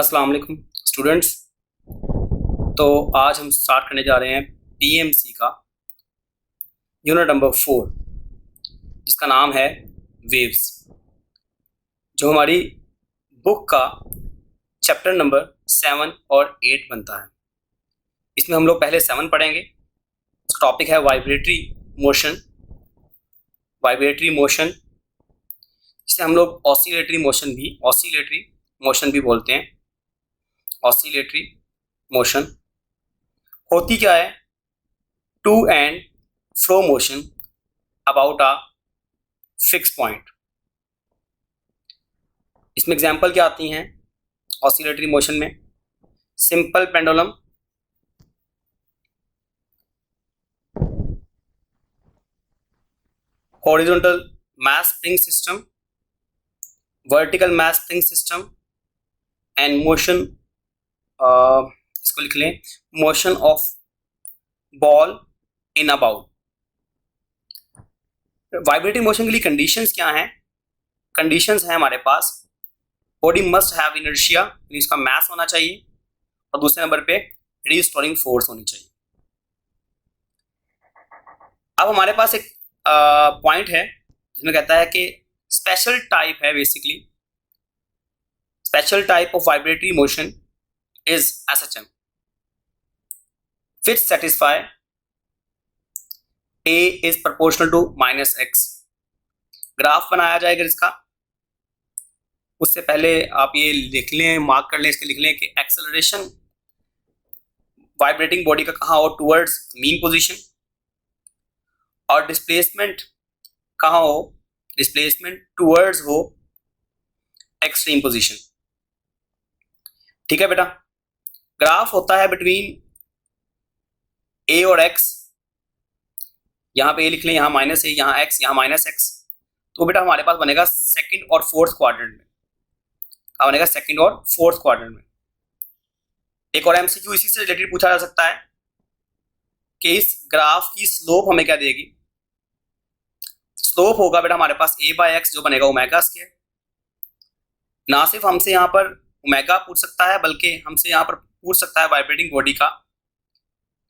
अस्सलाम वालेकुम स्टूडेंट्स। तो आज हम स्टार्ट करने जा रहे हैं पीएमसी का यूनिट नंबर 4 जिसका नाम है वेव्स, जो हमारी बुक का चैप्टर नंबर 7 और 8 बनता है। इसमें हम लोग पहले 7 पढ़ेंगे। टॉपिक है वाइब्रेटरी मोशन। वाइब्रेटरी मोशन जिसे हम लोग ऑसिलेटरी मोशन भी बोलते हैं। ऑसिलेटरी मोशन होती क्या है? To and fro motion about a fix point. इसमें एग्जांपल क्या आती हैं ऑसिलेटरी मोशन में? Simple pendulum, horizontal mass spring system, vertical mass spring system and motion, इसको लिख लें, motion of ball in a bowl. Vibrating motion के लिए कंडीशंस क्या हैं? कंडीशंस हैं हमारे पास, बॉडी मस्ट हैव इनर्शिया, इसका मास होना चाहिए, और दूसरे नंबर पे रीस्टोरिंग फोर्स होनी चाहिए। अब हमारे पास एक पॉइंट है जिसमें कहता है कि स्पेशल टाइप है, basically special type of vibratory motion is SHM which satisfy A is proportional to -x। Graph बनाया जाएगा इसका। उससे पहले आप ये लिख लें, मार्क कर लें, इसके लिख लें कि एक्सेलरेशन वाइब्रेटिंग बॉडी का कहाँ हो? Towards mean position. और डिस्प्लेसमेंट कहाँ हो? डिस्प्लेसमेंट टुवर्ड्स हो एक्सट्रीम पोजीशन। ठीक है बेटा। ग्राफ होता है बिटवीन ए और एक्स। यहाँ पे ए लिख लें, यहाँ माइनस ए, यहाँ एक्स, यहाँ माइनस एक्स। तो बेटा हमारे पास बनेगा सेकंड और फोर्थ क्वाड्रेंट में। अब बनेगा सेकंड और फोर्थ क्वाड्रेंट में। एक और एमसीक्यू इसी से रिलेटेड पूछा जा सकता है कि इस ग्राफ की स्लोप हमें क्या देगी? स्लोप होगा बेटा हमारे पास a बाय एक्स, जो बनेगा ओमेगा स्क्वायर। ना सिर्फ हमसे यहाँ पर ओमेगा पूछ सकता है, बल्कि हमसे यहाँ पर पूछ सकता है वाइब्रेटिंग बॉडी का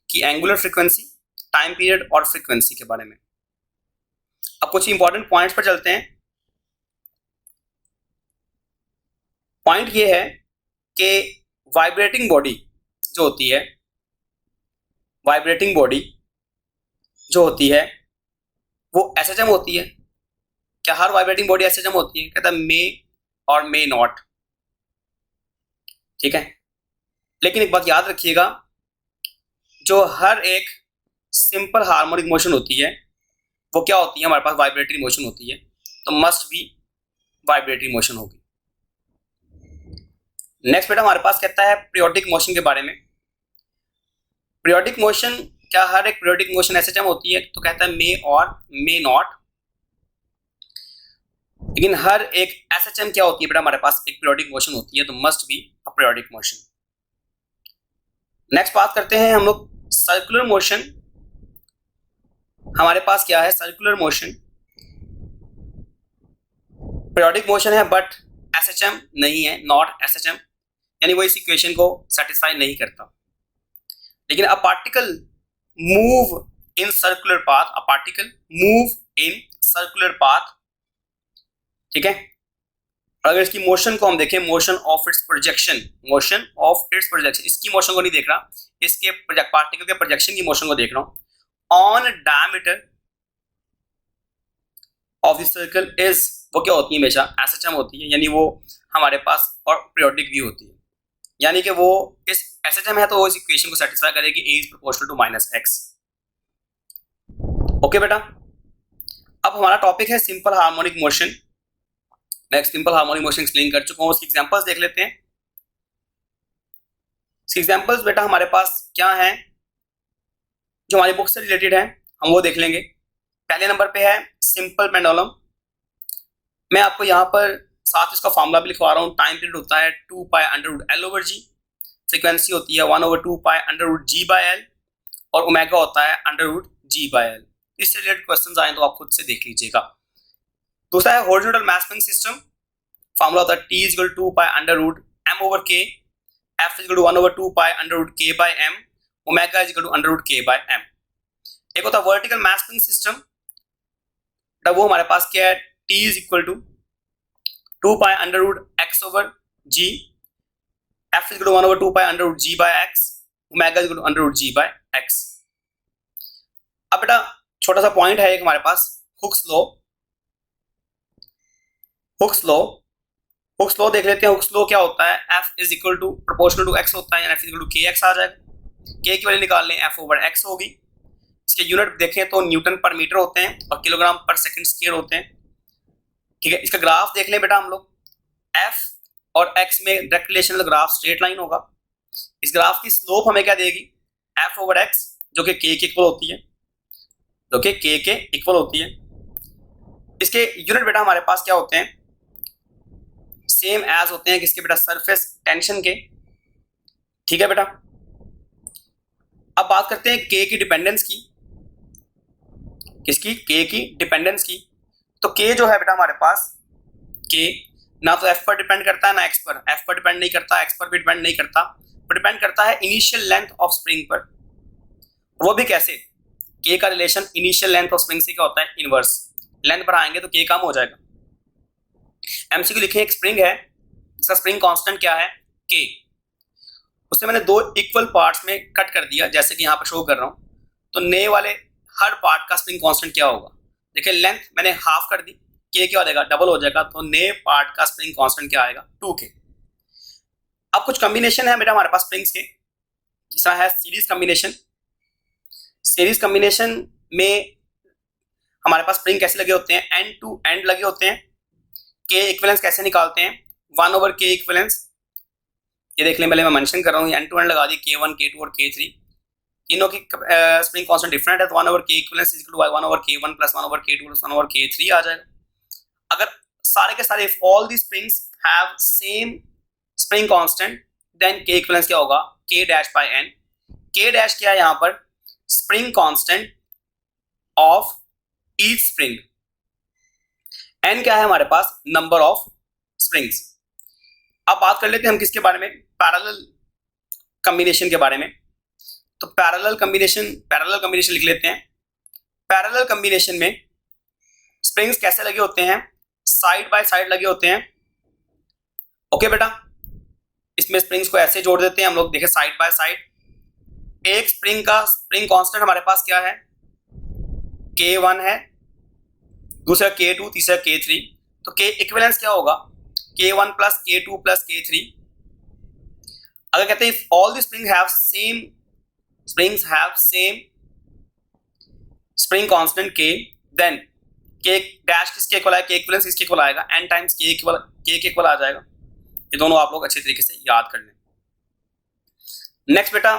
कि एंगुलर फ्रीक्वेंसी, टाइम पीरियड और फ्रीक्वेंसी के बारे में। अब कुछ इंपॉर्टेंट पॉइंट्स पर चलते हैं। पॉइंट ये है कि वाइब्रेटिंग बॉडी जो होती है, वाइब्रेटिंग बॉडी जो होती है वो एसएचएम होती है। क्या हर वाइब्रेटिंग बॉडी एसएचएम होती है? कहता है मे और मे नॉट। ठीक है, लेकिन एक बात याद रखिएगा, जो हर एक सिंपल हार्मोनिक मोशन होती है वो क्या होती है? हमारे पास वाइब्रेटरी मोशन होती है, तो मस्ट भी वाइब्रेटरी मोशन होगी। नेक्स्ट बेटा हमारे पास कहता है पीरियोडिक मोशन के बारे में। पीरियोडिक मोशन, क्या हर एक पीरियोडिक मोशन एसएचएम होती है? तो कहता है मे और मे नॉट। लेकिन हर एक एसएचएम क्या होती है बेटा? हमारे पास एक पीरियोडिक मोशन होती है, तो must be a periodic motion. Next बात करते हैं हम लोग सर्कुलर मोशन। हमारे पास क्या है? सर्कुलर मोशन पीरियोडिक मोशन है बट एसएचएम नहीं है, नॉट एसएचएम, यानी वो इस इक्वेशन को सेटिस्फाई नहीं करता। लेकिन a particle move in circular path, a particle move in circular path. ठीक है, अगर इसकी मोशन को हम देखें, motion of its projection, motion of its projection, इसकी मोशन को नहीं देख रहा, इसके पार्टिकल के प्रोजेक्शन की मोशन को देख रहा हूं। On diameter of the circle is, वो क्या होती है? हमेशा एसएचएम होती है, यानी वो हमारे पास और पीरियोडिक भी होती है, यानी कि वो इस एसएचएम है तो वो इस इक्वेशन को सेटिस्फाई करेगी, a is proportional to -x। Okay बेटा, अब हमारा टॉपिक है सिंपल हार्मोनिक मोशन। मैं सिंपल हार्मोनिक मोशन एक्सप्लेन कर चुका हूं, उसकी एग्जांपल्स देख लेते हैं। इसकी एग्जांपल्स बेटा हमारे पास क्या हैं जो हमारी बुक से रिलेटेड है, हम वो देख लेंगे। पहले नंबर पे है सिंपल पेंडुलम। मैं आपको यहाँ पर साथ इसका फॉर्मूला भी लिखवा रहा हूँ। टाइम पीरियड होता है 2 pi under l over g, frequency होती है 1/2 pi under g by l, और ओमेगा होता है अंडर जी बाय एल। इससे रिलेटेड क्वेश्चंस आए तो आप खुद से देख लीजिएगा। दूसरा है horizontal mass spring system. Formula होता है T = 2 pi under m over k, f is equal to 1 over 2 pi under root k by m, omega is equal to under root k by m. एक होता है vertical mass spring system, वो हमारे पास क्या है, t is equal to 2 pi under root x over g, f is equal to 1 over 2 pi under root g by x, omega is equal to under root g by x. अब बेटा छोटा सा point है एक हमारे पास, Hooke's law. Hooke's law देख लेते हैं। हुक्स लॉ क्या होता है, f is equal to proportional to x होता है, यानी f is equal to kx आ जाएगा। k की वैल्यू निकाल लें, f ओवर x होगी। इसके यूनिट देखें तो न्यूटन पर मीटर होते हैं और किलोग्राम पर सेकंड स्क्वायर होते हैं। ठीक है, इसका ग्राफ देख लें बेटा हम लोग, f और x में डायरेक्ट रिलेशन वाला ग्राफ स्ट्रेट लाइन होगा। इस ग्राफ की स्लोप हमें क्या देगी, f ओवर x, जो कि k के इक्वल होती है, इसके यूनिट बेटा हमारे पास क्या होते हैं, सेम एज होते हैं किसके बेटा, सरफेस टेंशन के। ठीक है बेटा, अब बात करते हैं k की डिपेंडेंस की, किसकी, k की डिपेंडेंस की। तो k जो है बेटा हमारे पास, k ना तो f पर डिपेंड करता है ना x पर, f पर डिपेंड नहीं करता, x पर भी डिपेंड नहीं करता, पर डिपेंड करता है इनिशियल लेंथ ऑफ स्प्रिंग पर। वो भी कैसे, k का relation initial length of spring से क्या होता है, इनवर्स। लेंथ बढ़ाएंगे तो k कम हो जाएगा। एमसीक्यू लिखे, एक स्प्रिंग है, इसका स्प्रिंग कांस्टेंट क्या है, k। उससे मैंने दो इक्वल पार्ट्स में कट कर दिया, जैसे कि यहाँ पर शो कर रहा हूँ। तो नए वाले हर पार्ट का स्प्रिंग कांस्टेंट क्या होगा, देखिए लेंथ मैंने हाफ कर दी, k क्या हो जाएगा, डबल हो जाएगा। तो नए पार्ट का स्प्रिंग कांस्टेंट क्या आएगा, 2k। अब कुछ कॉम्बिनेशन है बेटा हमारे पास स्प्रिंग्स के, जिसका है सीरीज कॉम्बिनेशन। सीरीज कॉम्बिनेशन में हमारे पास स्प्रिंग कैसे लगे होते हैं, एंड टू एंड लगे होते हैं। k इक्विवेलेंस कैसे निकालते हैं, 1 ओवर k इक्विवेलेंस, ये देख लें, पहले मैं मेंशन कर रहा हूँ, एंड टू एंड लगा दी, k1 k2 और k3, तीनों की स्प्रिंग कांस्टेंट डिफरेंट है, तो 1 over k equivalence is equal to 1 over k1 plus 1 over k2 plus 1 over k3 आ जाएगा। अगर सारे के सारे, if all the springs have same spring constant, then k equivalence क्या होगा, k dash by n। k dash क्या है यहाँ पर, spring constant of each spring. n क्या है हमारे पास, नंबर ऑफ स्प्रिंग्स। अब बात कर लेते हैं हम किसके बारे में, पैरेलल कॉम्बिनेशन के बारे में। तो पैरेलल कॉम्बिनेशन लिख लेते हैं। पैरेलल कॉम्बिनेशन में स्प्रिंग्स कैसे लगे होते हैं, साइड बाय साइड लगे होते हैं। ओके बेटा, इसमें स्प्रिंग्स को ऐसे जोड़ देते हैं हम लोग, देखें साइड बाय साइड। एक स्प्रिंग का स्प्रिंग कांस्टेंट हमारे पास क्या है, k1 है, दूसरा k2, तीसरा k3। तो k इक्विवेलेंस क्या होगा, k1 plus k2 plus k3। अगर कहते हैं all the springs have same spring constant k, then k dash किसके इक्वल है, k इक्विवेलेंस किसके इक्वल आएगा, n टाइम्स k के इक्वल आ जाएगा। ये दोनों आप लोग अच्छे तरीके से याद कर लें। नेक्स्ट बेटा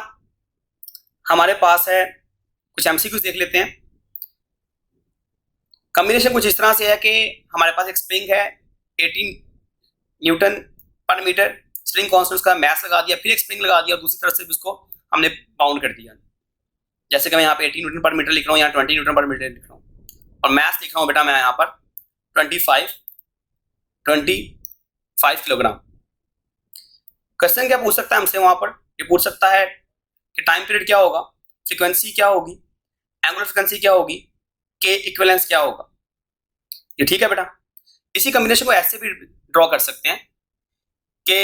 हमारे पास है कुछ एमसीक्यूज, देख लेते हैं। कॉम्बिनेशन कुछ इस तरह से है कि हमारे पास एक स्प्रिंग है 18 न्यूटन पर मीटर, स्प्रिंग कांस्टेंट का मैथ लगा दिया, फिर एक स्प्रिंग लगा दिया और दूसरी तरफ से उसको हमने बाउंड कर दिया। जैसे कि मैं यहाँ पे 18 न्यूटन पर मीटर लिख रहा हूँ, यहाँ 20 न्यूटन पर मीटर लिख रहा हूँ, और मैथ लिख रहा हूँ बेटा मैं यहाँ पर 25 किलोग्राम। क्वेश्चन क्या पूछ सकता है हमसे वहां पर, ये पूछ सकता है कि टाइम पीरियड क्या होगा, फ्रीक्वेंसी क्या होगी, एंगुलर फ्रीक्वेंसी क्या होगी, के इक्विवेलेंस क्या होगा। ये ठीक है बेटा। इसी कॉम्बिनेशन को ऐसे भी ड्रॉ कर सकते हैं कि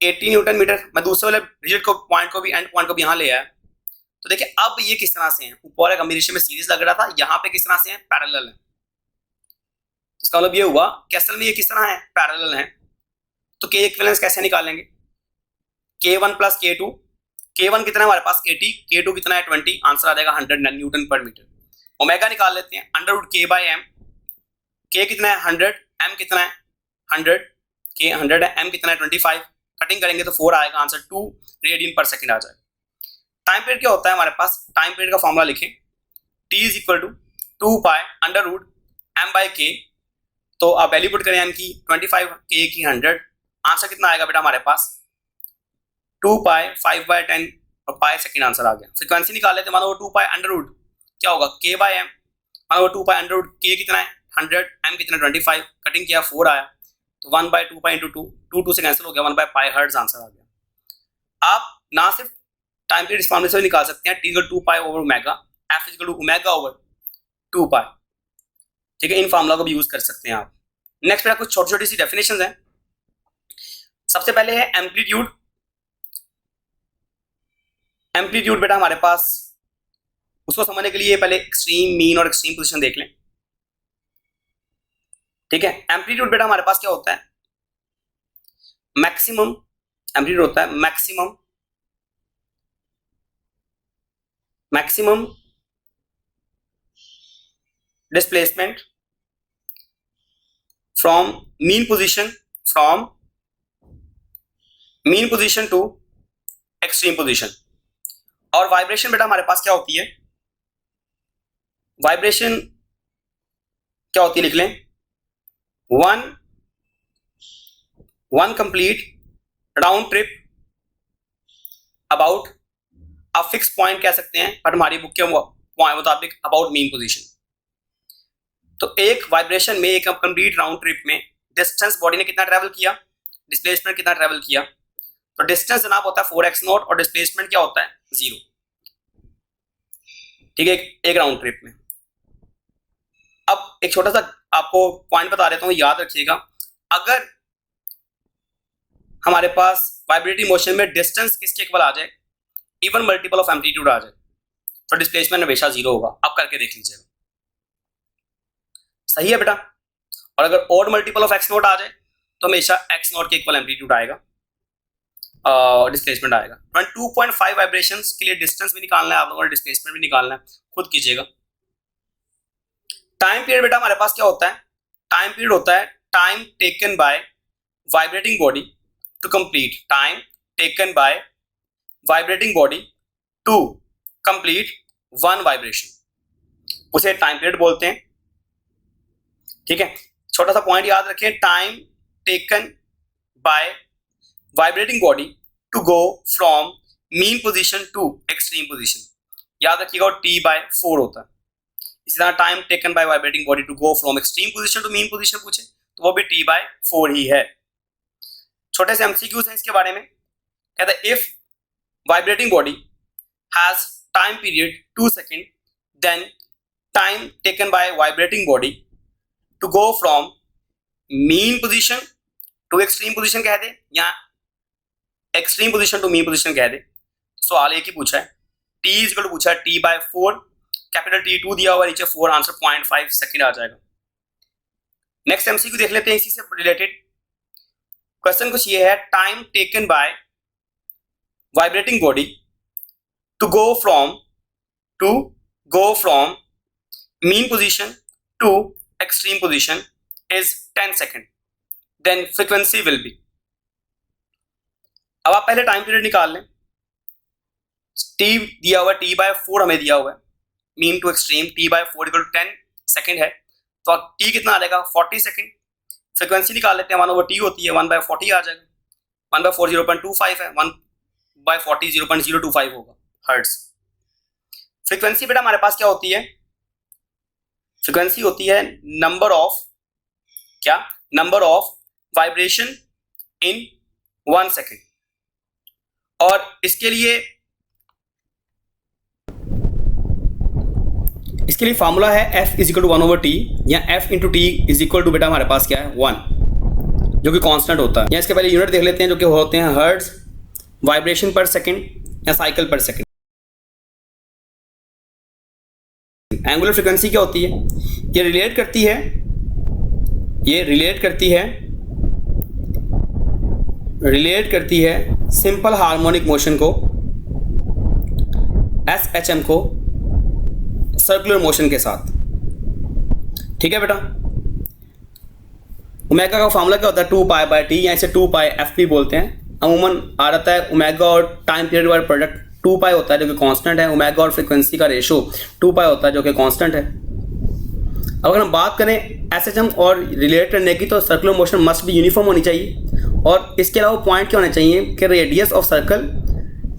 80 न्यूटन मीटर, मैं दूसरे वाले रिजल्ट को पॉइंट को भी एंड पॉइंट को भी यहाँ ले आया। तो देखिए अब ये किस तरह से हैं, ऊपर कॉम्बिनेशन में सीरीज लग रहा था, यहाँ पे किस तरह से है, पैरेलल है। इसका मतलब ये हुआ कि असल में ये किस तरह है, पैरेलल है। तो के इक्विवेलेंस कैसे निकालेंगे, k1 प्लस k2, k1 कितना है हमारे पास 80, k2 कितना है 20, आंसर आ जाएगा 100 न्यूटन पर मीटर। ओमेगा निकाल लेते हैं, under root k by m, k कितना है 100, m कितना है 100, k 100 है, m कितना है 25, कटिंग करेंगे तो 4 आएगा, आंसर 2 रेडियन पर सेकंड आ जाएगा। टाइम पीरियड क्या होता है हमारे पास, टाइम पीरियड का फॉर्मूला लिखें, t is equal to 2 pi under root m by k। तो आप वैल्यू पुट करें m की 25, k की 100, आंसर कितना आएगा बेटा हमारे पास 2 पाई 5/10 और पाई सेकंड आंसर आ गया। फ्रीक्वेंसी निकाल लेते हैं, मान लो 2 पाई अंडर रूट क्या होगा k बाय m, मान लो 2 पाई अंडर रूट k कितना है 100, m कितना 25, कटिंग किया 4 आया, तो 1/2 इंटू 2 से कैंसिल हो गया, 1/π हर्ट्ज आंसर आ गया। आप ना सिर्फ टाइम पीरियड इस फॉर्मूले से निकाल सकते हैं, T=2π/ओमेगा, F=ओमेगा/2π। ठीक है, इन फॉर्मूला को भी यूज कर सकते हैं आप। नेक्स्ट मेरा कुछ छोटी छोटी सी डेफिनेशंस हैं। सबसे पहले है एम्पलीट्यूड। एम्पलीट्यूड बेटा हमारे पास, उसको समझने के लिए पहले एक्सट्रीम, मीन और एक्सट्रीम पोजीशन देख लें। ठीक है, एम्पलीट्यूड बेटा हमारे पास क्या होता है, मैक्सिमम एम्पलीट्यूड होता है maximum displacement from mean position to extreme position. और वाइब्रेशन बेटा हमारे पास क्या होती है, वाइब्रेशन क्या होती है लिख लें, one complete round trip about a fix point कह सकते हैं, बट हमारी बुक के मुताबिक अबाउट मीन पोजीशन। तो एक वाइब्रेशन में, एक कंप्लीट राउंड ट्रिप में डिस्टेंस बॉडी ने कितना ट्रेवल किया, डिस्प्लेसमेंट कितना ट्रेवल किया, तो डिस्टेंस जनाब होता है 4x0 और डिस्प्लेसमेंट क्या होता है 0। ठीक है, एक राउंड ट्रिप में। अब एक छोटा सा आपको पॉइंट बता देता हूं, याद रखिएगा, अगर हमारे पास वाइब्रेटिंग मोशन में डिस्टेंस किसके इक्वल आ जाए, इवन मल्टीपल ऑफ एम्पलीट्यूड आ जाए, तो डिस्प्लेसमेंट हमेशा 0 होगा। अब करके देख लीजिएगा, सही है बेटा। और अगर ऑड मल्टीपल ऑफ x0 आ जाए तो हमेशा x0 के इक्वल एम्पलीट्यूड आएगा और डिस्प्लेसमेंट आएगा। 2.5 वाइब्रेशंस के लिए डिस्टेंस भी निकालना है आप लोगों को, डिस्प्लेसमेंट भी निकालना है, खुद कीजिएगा। टाइम पीरियड बेटा हमारे पास क्या होता है, टाइम पीरियड होता है time taken by vibrating body to complete, time taken by vibrating body to complete one vibration, उसे टाइम पीरियड बोलते हैं। ठीक है, छोटा सा पॉइंट याद रखें, time taken by vibrating body to go from mean position to extreme position, याद रखिएगा, T/4 होता है। इसी तरह time taken by vibrating body to go from extreme position to mean position पूछे तो वो भी T/4 ही है। छोटे से एमसीक्यूज हैं इसके बारे में, कहता है if vibrating body has time period 2 second then time taken by vibrating body to go from mean position to extreme position कह दे या extreme position to mean position कह दे। सवाल एक ही पूछा है, T इक्वल टू पूछा है T/4, कैपिटल T2 दिया हुआ नीचे 4, आंसर 0.5 सेकेंड आ जाएगा। नेक्स्ट एमसीक्यू देख लेते हैं इसी से रिलेटेड। क्वेश्चन कुछ ये है, time taken by vibrating body to go from mean position to extreme position is 10 second, then frequency will be. अब आप पहले टाइम पीरियड निकाल लें, T दिया हुआ है, T/4 हमें दिया हुआ है, mean to extreme, T/4 equal to 10 second है, तो T कितना आ जाएगा 40 सेकेंड। फ्रीक्वेंसी निकाल लेते हैं, 1/T होती है, 1/40 आ जाएगा, 1/4 0.25 है, 1/40 0.025 होगा हर्ट्ज। फ्रीक्वेंसी बेटा हमारे पास क्या होती है, फ्रीक्वेंसी होती है number of vibration in 1 second. और इसके लिए फॉर्मूला है F is equal to 1/T या F into T is equal to बेटा हमारे पास क्या है 1, जो कि कांस्टेंट होता है। या इसके पहले यूनिट देख लेते हैं जो कि होते हैं हर्ट्ज, वाइब्रेशन पर सेकंड या साइकिल पर सेकंड। एंगुलर फ्रीक्वेंसी क्या होती है, ये रिलेट करती है सिंपल हार्मोनिक मोशन को, SHM को, सर्कुलर मोशन के साथ। ठीक है बेटा, ओमेगा का फॉर्मूला क्या होता है 2π/T या इसे 2πf भी बोलते हैं। अमूमन आ जाता है ओमेगा और टाइम पीरियड वाला प्रोडक्ट 2π होता है जो कि कांस्टेंट है, ओमेगा और फ्रीक्वेंसी का रेशो 2π होता है जो कि कांस्टेंट है। अब अगर हम बात करें SHM और रिलेट करने की, तो सर्कुलर मोशन मस्ट भी यूनिफॉर्म होनी चाहिए, और इसके अलावा पॉइंट क्या होने चाहिए कि radius of circle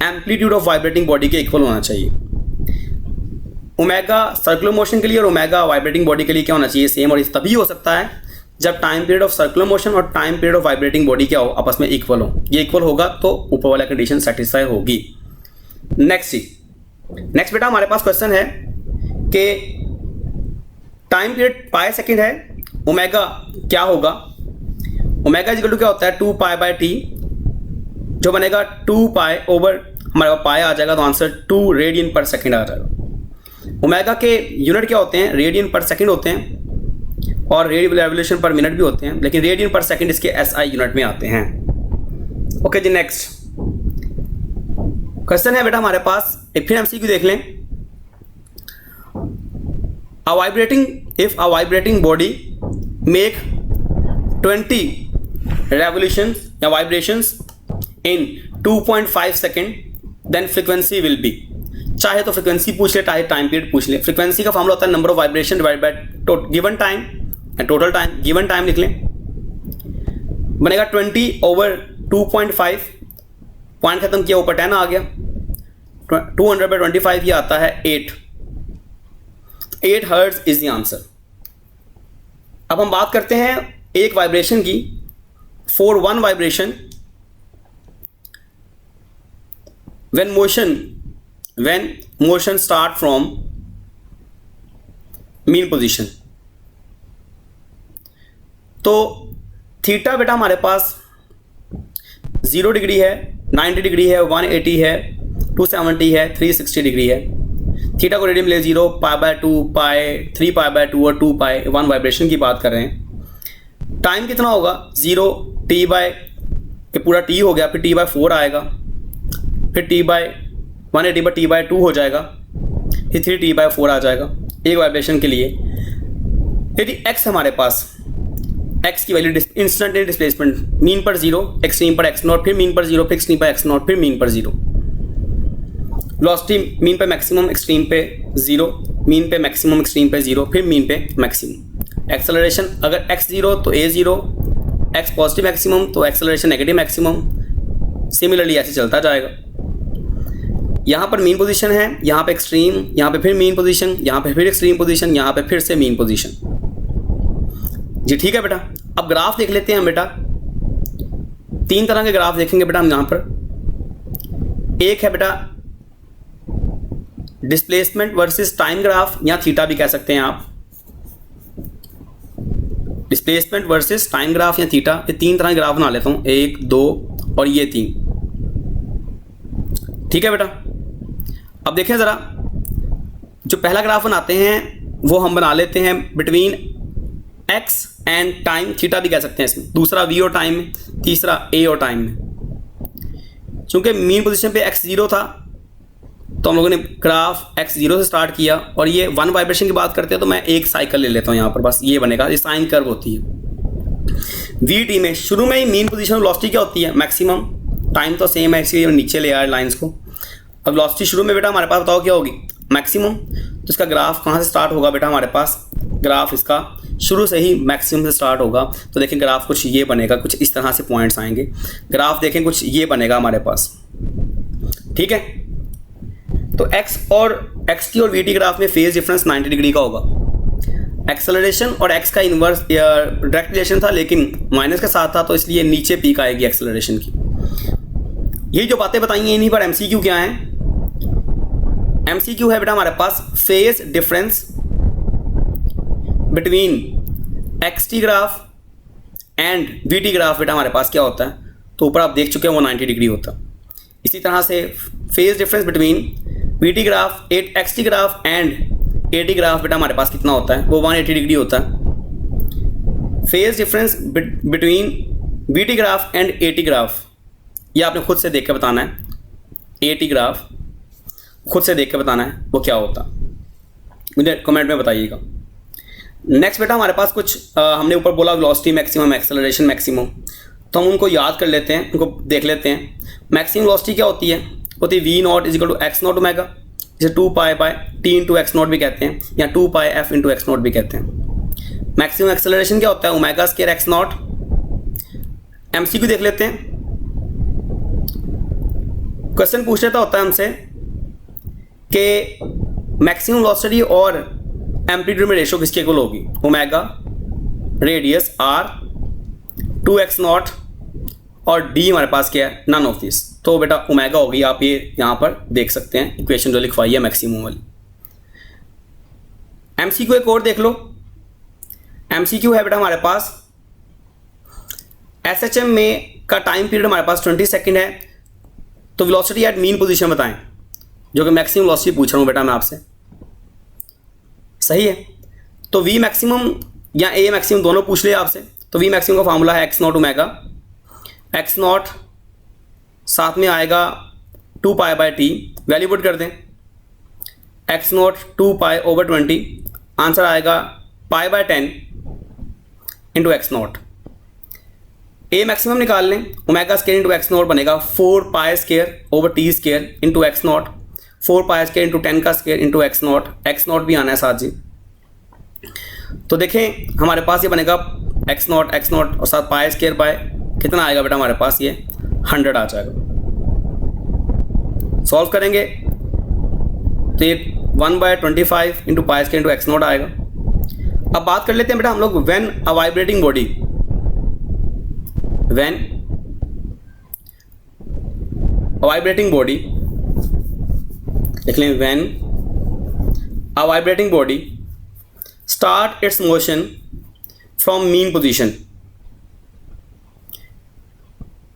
amplitude of vibrating body के इक्वल होना चाहिए। ओमेगा सर्कुलर मोशन के लिए और ओमेगा वाइब्रेटिंग बॉडी के लिए क्या होना चाहिए, सेम। और तभी हो सकता है जब time period of circular motion और time period of vibrating body क्या हो, आपस में इक्वल हो। ये इक्वल होगा तो ऊपर वाला कंडीशन सेटिस्फाई होगी। नेक्स्ट बेटा हमारे पास क्वेश्चन है कि टाइम पीरियड पाई सेकेंड है, ओमेगा क्या होगा। ओमेगा इक्वल टू क्या होता है 2 पाई बाय टी, जो बनेगा 2 पाई ओवर हमारे पास पाई आ जाएगा तो आंसर 2 रेडियन पर सेकेंड आ जाएगा। ओमेगा के यूनिट क्या होते हैं, रेडियन पर सेकेंड होते हैं और रेवोल्यूशन पर मिनट भी होते हैं, लेकिन रेडियन पर सेकेंड इसके एसआई यूनिट में आते हैं। ओके जी, नेक्स्ट क्वेश्चन है बेटा हमारे पास, एक फिर एमसीक्यू देख लें। If a vibrating body make 20 revolutions या vibrations in 2.5 second, then frequency will be. चाहे तो फ्रीक्वेंसी पूछ ले, चाहे टाइम पीरियड पूछ ले। फ्रीक्वेंसी का फॉर्मूला होता है number of vibration divide by given time, total time. Given time लिख लें, बनेगा 20 ओवर 2.5, पॉइंट खत्म किया, ऊपर 10 आ गया, 200 बाय 25 ये आता है 8 हर्ट्ज इज द आंसर। अब हम बात करते हैं एक वाइब्रेशन की। For one vibration when motion start from mean position, तो थीटा बेटा हमारे पास 0 डिग्री है, 90 डिग्री है, 180 है, 270 है, 360 डिग्री है। थीटा को रेडियन ले 0, pi by 2, pi 3 pi by 2 और 2 पाई। वन वाइब्रेशन की बात कर रहे हैं। टाइम कितना होगा 0, टी बाय ये पूरा टी हो गया, फिर टी बाय 4 आएगा, फिर t by 180 by t by 2 हो जाएगा, फिर 3 टी बाय 4 आ जाएगा एक वाइब्रेशन के लिए। यदि एक्स हमारे पास, एक्स की वैल्यू इंस्टेंटेनियस डिस्प्लेसमेंट मीन पर 0, एक्सट्रीम पर x0, फिर मीन पर 0, फिर एक्सट्रीम पर x0, फिर मीन पर 0। वेलोसिटी मीन पे मैक्सिमम, एक्सट्रीम पे 0, मीन पे मैक्सिमम, एक्सट्रीम पे 0, फिर मीन पे मैक्सिमम। एक्सेलरेशन अगर x0 तो a0, x पॉजिटिव मैक्सिमम तो एक्सेलरेशन नेगेटिव मैक्सिमम, सिमिलरली ऐसे चलता जाएगा। यहाँ पर मीन पोजीशन है, यहाँ पे एक्सट्रीम, यहाँ पे फिर मीन पोजीशन, यहाँ पे फिर एक्सट्रीम पोजीशन, यहाँ पे फिर से मीन पोजीशन। जी ठीक है बेटा। अब ग्राफ देख लेते हैं बेटा। 3 तरह के ग्राफ देखेंगे बेटा हम यहाँ पर। एक है बेटा डिस्प्लेसमेंट वर्सेस टाइम ग्राफ, या थीटा भी कह सकते हैं आप। डिस्प्लेसमेंट वर्सेस टाइम ग्राफ या थीटा, ये 3 तरह के ग्राफ बना लेता हूँ, 1, 2 और ये 3। ठीक है बेटा। अब देखें ज़रा, जो पहला ग्राफ बनाते हैं वो हम बना लेते हैं between x and time, theta भी कह सकते हैं इसमें। दूसरा v और टाइम में, तीसरा a और टाइम में। चूँकि मीन पोजीशन पे x0 था तो हम लोगों ने ग्राफ x0 से स्टार्ट किया, और ये वन वाइब्रेशन की बात करते हैं तो मैं एक साइकिल ले लेता हूँ यहाँ पर, बस ये बनेगा, ये साइन कर्व होती है। वी में शुरू में ही मीन पोजीशन वेलोसिटी क्या होती है, मैक्सिमम। टाइम तो सेम है, इसलिए नीचे ले आए लाइंस को। अब वेलोसिटी शुरू में बेटा हमारे पास बताओ क्या होगी, मैक्सिमम। तो इसका ग्राफ कहाँ से स्टार्ट होगा बेटा हमारे पास, ग्राफ इसका शुरू से ही मैक्सिमम से स्टार्ट होगा। तो देखें ग्राफ कुछ ये बनेगा, कुछ इस तरह से पॉइंट्स आएंगे। ग्राफ देखें कुछ ये बनेगा हमारे पास। ठीक है, तो x और xt और vt ग्राफ में फेज डिफरेंस 90 डिग्री का होगा। एक्सेलरेशन और x का इन्वर्स डायरेक्ट रिलेशन था, लेकिन माइनस के साथ था, तो इसलिए नीचे पीक आएगी एक्सेलरेशन की। ये जो बातें बताई हैं इन्हीं पर MCQ क्या है। MCQ है बेटा हमारे पास phase difference between xt graph and vt graph बेटा हमारे पास क्या होता है, तो ऊपर आप देख चुके हैं वो 90 डिग्री होता है। इसी तरह से phase difference between vt graph, xt graph and at graph बेटा हमारे पास कितना होता है, वो 180 डिग्री होता है। Phase difference between vt graph and at graph, ये आपने खुद से देख के बताना है। at ग्राफ खुद से देख के बताना है वो क्या होता है, मुझे कमेंट में बताइएगा। नेक्स्ट बेटा हमारे पास कुछ हमने ऊपर बोला वेलोसिटी मैक्सिमम, एक्सेलरेशन मैक्सिमम, तो हम उनको याद कर लेते हैं, उनको देख लेते हैं। मैक्सिमम वेलोसिटी क्या होती है, होती है v naught is equal to x naught omega, जिसे 2 pi by t into x naught भी कहते हैं, या 2 pi f into x naught भी कहते हैं। मैक्सिमम एक्सेलरेशन क्या होता है, omega square x naught. MCQ देख लेते हैं। क्वेश्चन पूछ लेता होता है हमसे कि मैक्सिमम वेलोसिटी और एम्पलीट्यूड में रेशो किसके इक्वल होगी, omega radius r, 2x not और d हमारे पास क्या है, नन ऑफ दिस। तो बेटा ओमेगा होगी, आप ये यहाँ पर देख सकते हैं इक्वेशन जो लिखवाई है मैक्सिमम वाली। एमसीक्यू एक और देख लो। एमसीक्यू है बेटा हमारे पास एसएचएम में का टाइम पीरियड हमारे पास 20 सेकेंड है, तो वेलोसिटी एट मीन पोजीशन बताएं, जो कि मैक्सिमम वेलोसिटी पूछ रहा हूँ बेटा मैं आपसे। सही है, तो वी मैक्सिमम या ए मैक्सिमम दोनों पूछ लिया आपसे। तो वी मैक्सिमम का फार्मूला है x naught omega, x naught साथ में आएगा 2 pi by t, value put कर दें, x naught 2 pi over 20, answer आएगा pi by 10 into x naught. A maximum निकाल लें, omega square into x naught बनेगा 4 pi square over t square into x naught, 4 pi square into 10 का square into x naught भी आना है साथ जी। तो देखें हमारे पास ये बनेगा एक्स नॉट और साथ पाई स्केयर बाय कितना आएगा बेटा हमारे पास, ये 100 आ जाएगा। सॉल्व करेंगे तो ये 1/25 into pi square into x not आएगा। अब बात कर लेते हैं बेटा हम लोग when a vibrating body, when a vibrating body देख लें, when a vibrating body start its motion from mean position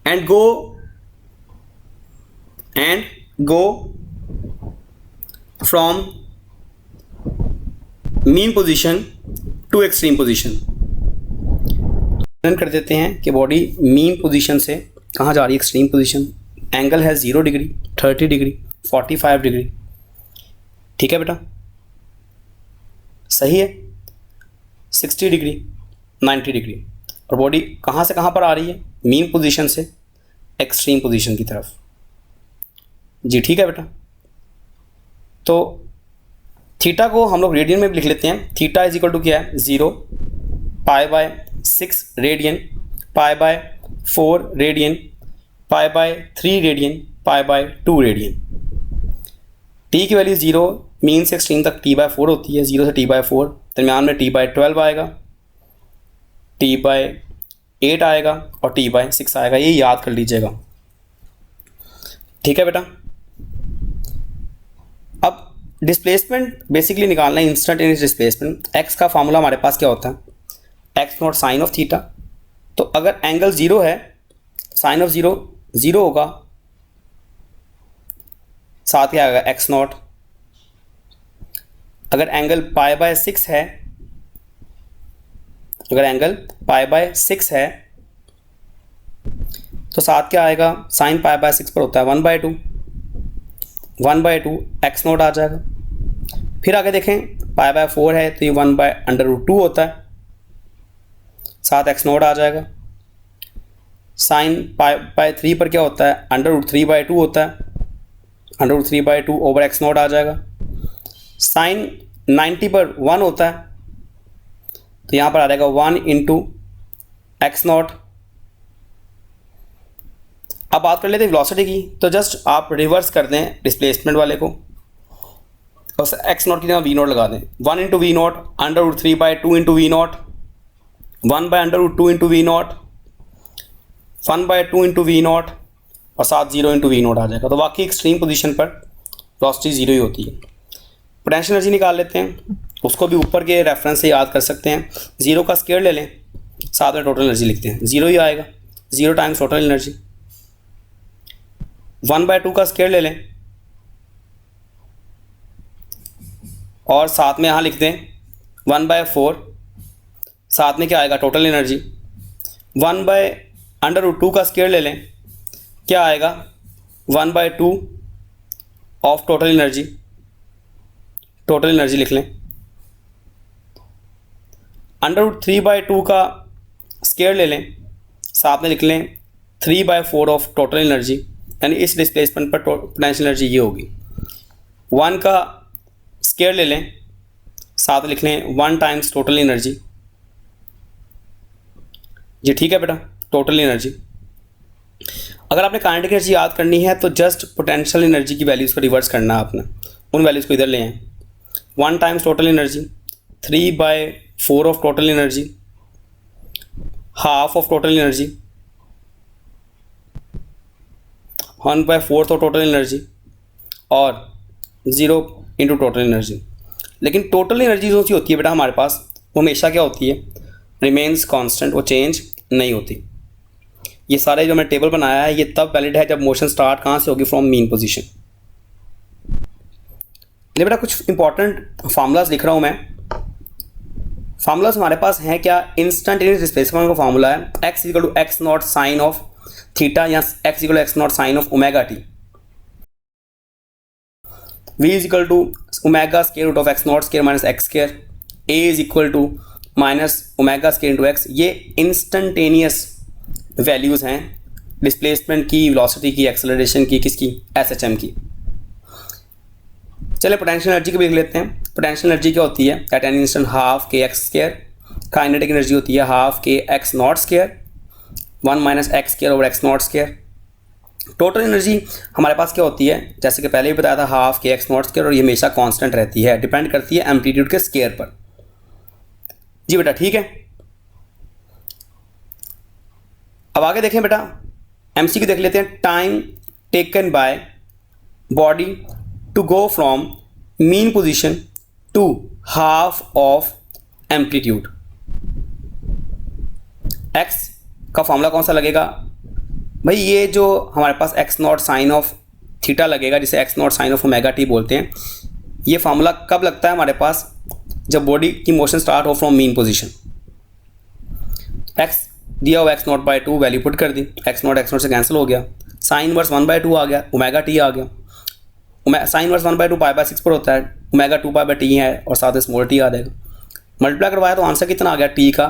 and go from mean position to extreme position। कर देते हैं कि बॉडी मीन पोजीशन से कहाँ जा रही है, एक्सट्रीम पोजीशन। एंगल है 0 डिग्री, 30 डिग्री, 45 डिग्री। ठीक है बेटा, सही है, 60 डिग्री, 90 डिग्री। और बॉडी कहाँ से कहाँ पर आ रही है, मीन पोजीशन से एक्सट्रीम पोजीशन की तरफ जी। ठीक है बेटा, तो थीटा को हम लोग रेडियन में भी लिख लेते हैं। थीटा इज इक्वल टू क्या है, 0 pi by 6 radian, pi by 4 radian, pi by 3 radian, pi by 2 radian. T की वैल्यू 0 मीन से एक्सट्रीम तक t/4 होती है, 0 से t/4, दरम्यान में t/12 आएगा, t/8 आएगा और t/6 आएगा। ये याद कर लीजिएगा। ठीक है बेटा, अब डिस्प्लेसमेंट बेसिकली निकालना है, इंस्टेंटेनियस डिस्प्लेसमेंट। x का फार्मूला हमारे पास क्या होता है, x naught sine of theta. तो अगर एंगल 0 है, साइन ऑफ 0 होगा, साथ ही आएगा एक्स नॉट। अगर एंगल π/6 है, अगर एंगल π/6 है तो साथ क्या आएगा, साइन π/6 पर होता है 1/2 एक्स नॉट आ जाएगा। फिर आगे देखें π/4 है तो ये 1/√2 होता है, साथ एक्स नॉट आ जाएगा। साइन π/3 पर क्या होता है, √3/2 होता है, √3/2 ओवर एक्स नॉट आ जाएगा। साइन 90 पर 1 होता है तो यहाँ पर आ जाएगा 1 इंटू एक्स नॉट। अब बात कर लेते हैं वेलोसिटी की, तो जस्ट आप रिवर्स कर दें डिस्प्लेसमेंट वाले को और एक्स नॉट की जगह वी नॉट लगा दें। 1 into v naught, √3/2 into v naught, 1/√2 into v naught, 1/2 into v naught और साथ 0 इंटू वी नॉट आ जाएगा। तो वाकई एक्सट्रीम पोजीशन पर वेलोसिटी 0 ही होती है। पोटेंशियल एनर्जी निकाल लेते हैं, उसको भी ऊपर के रेफरेंस से याद कर सकते हैं। 0 का स्क्वायर ले लें, साथ में टोटल एनर्जी लिखते हैं, 0 ही आएगा, 0 टाइम्स टोटल एनर्जी। 1/2 का स्क्वायर ले लें और साथ में यहाँ लिख दें 1/4, साथ में क्या आएगा, टोटल एनर्जी। 1/√2 का स्क्वायर ले लें, क्या आएगा, 1/2 of total energy, total energy लिख लें। √3/2 का स्क्वायर ले लें, साथ में लिख लें 3/4 ऑफ टोटल एनर्जी, यानी इस डिस्प्लेसमेंट पर पोटेंशियल एनर्जी ये होगी। 1 का स्क्वायर ले लें, साथ में लिख लें 1 टाइम्स टोटल एनर्जी जी। ठीक है बेटा, टोटल एनर्जी। अगर आपने काइनेटिक एनर्जी याद करनी है तो जस्ट पोटेंशियल एनर्जी की वैल्यूज़ को रिवर्स करना है आपने, उन वैल्यूज़ को इधर ले आए। 1 times total energy, 3/4 of total energy half of total energy, 1/4 of total energy और 0 इंटू टोटल एनर्जी। लेकिन टोटल एनर्जी जो सी होती है बेटा हमारे पास वो हमेशा क्या होती है, रिमेन्स कांस्टेंट, वो चेंज नहीं होती। ये सारे जो मैं टेबल बनाया है ये तब वैलिड है जब मोशन स्टार्ट कहाँ से होगी, फ्रॉम मीन पोजीशन। ये बेटा कुछ इंपॉर्टेंट फार्मूलाज लिख रहा हूँ मैं। फार्मूलाज हमारे पास हैं क्या, इंस्टेंटेनियस डिस्प्लेसमेंट का फार्मूला है x equal to x naught sine of theta या x equal to x naught sine of omega t, v is equal to omega square root of x naught square minus x square, a is equal to minus omega square into x. ये instantaneous values हैं displacement की, velocity की, acceleration की, किसकी, SHM की। चलिए potential energy को भी देख लेते हैं। पोटेंशियल एनर्जी क्या होती है, एट एनी इंस्टेंट हाफ के एक्स स्क्वायर। काइनेटिक एनर्जी होती है हाफ के x naught square, 1 minus x square over x naught square. Total energy हमारे पास क्या होती है, जैसे कि पहले भी बताया था, हाफ के एक्स नॉट स्क्वायर, और ये हमेशा कांस्टेंट रहती है, डिपेंड करती है एम्पलीट्यूड के स्क्वायर पर। जी बेटा ठीक है। अब आगे देखें बेटा, MCQ देख लेते हैं। Time taken by body to go from mean position to half of amplitude. x का फॉर्मूला कौन सा लगेगा भाई, ये जो हमारे पास x naught sine of theta लगेगा, जिसे x naught sine of omega t बोलते हैं। ये फार्मूला कब लगता है हमारे पास, जब बॉडी की मोशन स्टार्ट हो फ्रॉम मीन पोजीशन। x दिया हुआ x naught by 2, value put कर दी, x नॉट से कैंसिल हो गया, साइन इनवर्स 1/2 आ गया, ओमेगा टी आ गया। साइन इनवर्स 1/2 π/6 पर होता है, ओमेगा 2π/t है और साथ में स्मॉल t आ जाएगा। मल्टीप्लाई करवाया तो आंसर कितना आ गया, t का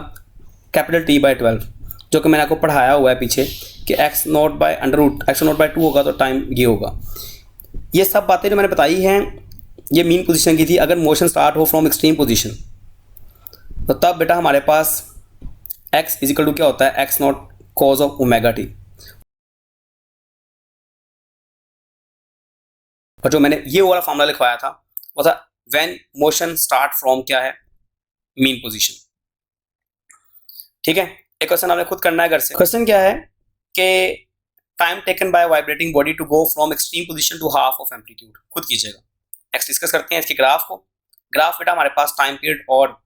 कैपिटल T/12, जो कि मैंने आपको पढ़ाया हुआ है पीछे कि x naught by under root x naught by 2 होगा तो टाइम ये होगा। ये सब बातें जो मैंने बताई हैं ये मीन पोजीशन की थी। अगर मोशन स्टार्ट हो फ्रॉम एक्सट्रीम पोजीशन तो तब बेटा हमारे पास x इज इक्वल टू क्या होता है, x not cause of omega T. और जो मैंने ये वाला फॉर्मूला लिखवाया था वो था व्हेन मोशन स्टार्ट फ्रॉम क्या है, मीन पोजीशन। ठीक है, एक क्वेश्चन आपने खुद करना है घर से। क्वेश्चन क्या है कि time taken by vibrating body to go from extreme position to half of amplitude. खुद कीजिएगा। नेक्स्ट डिस्कस करते हैं इसके ग्राफ को। ग्राफ बेटा हमारे पास टाइम पीरियड और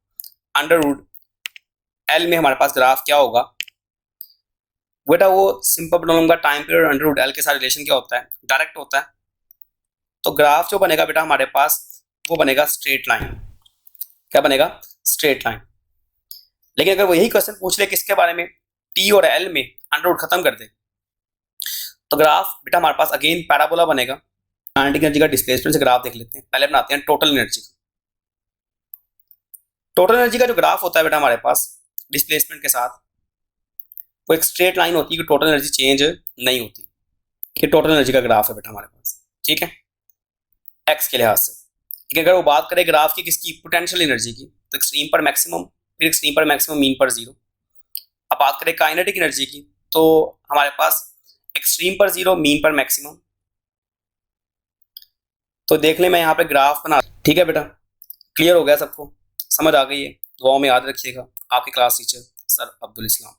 अंडर रूट एल में हमारे पास ग्राफ क्या होगा बेटा, वो सिंपल बना लूंगा। टाइम पीरियड और अंडर रूट एल के साथ रिलेशन क्या होता है, डायरेक्ट होता है। तो ग्राफ जो बनेगा बेटा हमारे पास वो बनेगा स्ट्रेट लाइन। क्या बनेगा, स्ट्रेट लाइन। लेकिन अगर वो यही क्वेश्चन पूछ ले किसके बारे में, टी और एल में अंडर रूट खत्म कर दे, तो ग्राफ बेटा हमारे पास अगेन पैराबोला बनेगा। काइनेटिक एनर्जी का डिस्प्लेसमेंट से ग्राफ देख लेते हैं। पहले बनाते हैं टोटल एनर्जी का। टोटल एनर्जी का जो ग्राफ होता है बेटा हमारे पास डिस्प्लेसमेंट के साथ, वो एक स्ट्रेट लाइन होती है कि टोटल एनर्जी चेंज नहीं होती। ये टोटल एनर्जी का ग्राफ है बेटा हमारे पास, ठीक है, एक्स के लिहाज से। लेकिन अगर वो बात करें ग्राफ की किसकी, पोटेंशियल एनर्जी की, तो एक्सट्रीम पर मैक्सिमम, फिर एक्सट्रीम पर मैक्सिमम, मीन पर जीरो। अब बात करें काइनेटिक एनर्जी की, तो हमारे पास एक्सट्रीम पर जीरो, मीन पर मैक्सिमम। तो देख लें मैं यहाँ पे ग्राफ बना, ठीक है बेटा, क्लियर हो गया सबको, समझ आ गई है। दुआओं में याद रखिएगा। आपके क्लास टीचर सर अब्दुल इस्लाम।